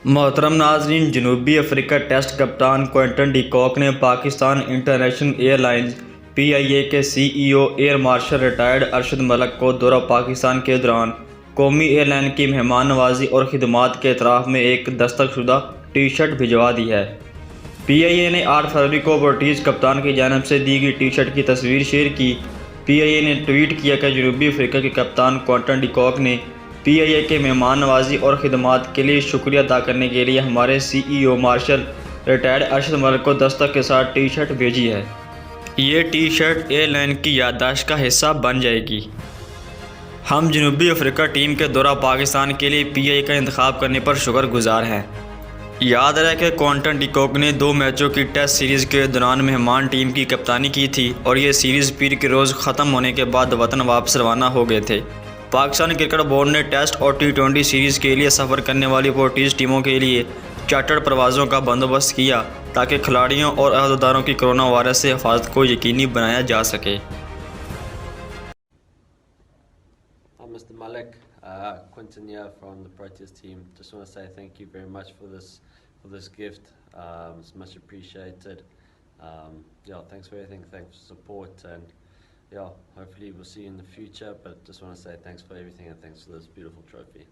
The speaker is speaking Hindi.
मोहतरम नाजरीन, जनूबी अफ्रीका टेस्ट कप्तान क्विंटन डी कॉक ने पाकिस्तान इंटरनेशनल एयरलाइंस (PIA) के CEO air marshal retired Arshad Malik को दौरा पाकिस्तान के दौरान कौमी एयरलाइन की मेहमान नवाजी और खिदमात के एतराफ़ में एक दस्तखशुदा टी शर्ट भिजवा दी है। PIA ने 8 फरवरी को पोर्टुगीज़ कप्तान की जानिब से दी गई टी शर्ट की तस्वीर शेयर की। PIA ने ट्वीट किया कि जनूबी अफ्रीका के कप्तान क्विंटन डी कॉक ने PIA के मेहमान नवाजी और खिदमात के लिए शुक्रिया अदा करने के लिए हमारे CEO martial retired Arshad Malik को दस्तक के साथ टी शर्ट भेजी है। ये टी शर्ट एयरलाइन की याददाश्त का हिस्सा बन जाएगी। हम जनूबी अफ्रीका टीम के दौरा पाकिस्तान के लिए PIA का इंतखाब करने पर शुक्रगुजार हैं। याद रहे कि क्विंटन डी कॉक ने 2 मैचों की टेस्ट सीरीज़ के दौरान मेहमान टीम की कप्तानी की थी और ये सीरीज़ पीर के रोज़ ख़त्म होने के बाद वतन वापस रवाना हो गए थे। पाकिस्तान क्रिकेट बोर्ड ने टेस्ट और T20 सीरीज़ के लिए सफ़र करने वाली पोर्टुगीज़ टीमों के लिए चार्टर्ड परवाज़ों का बंदोबस्त किया ताकि खिलाड़ियों और अहदेदारों की कोरोना वायरस से हिफाजत को यकीनी बनाया जा सके। Mr. Malik, Quinton here from the Proteas team. Just want to say thank you very much for this gift. It's much appreciated. Thanks for everything. Thanks for support, and hopefully we'll see you in the future. But just want to say thanks for everything and thanks for this beautiful trophy.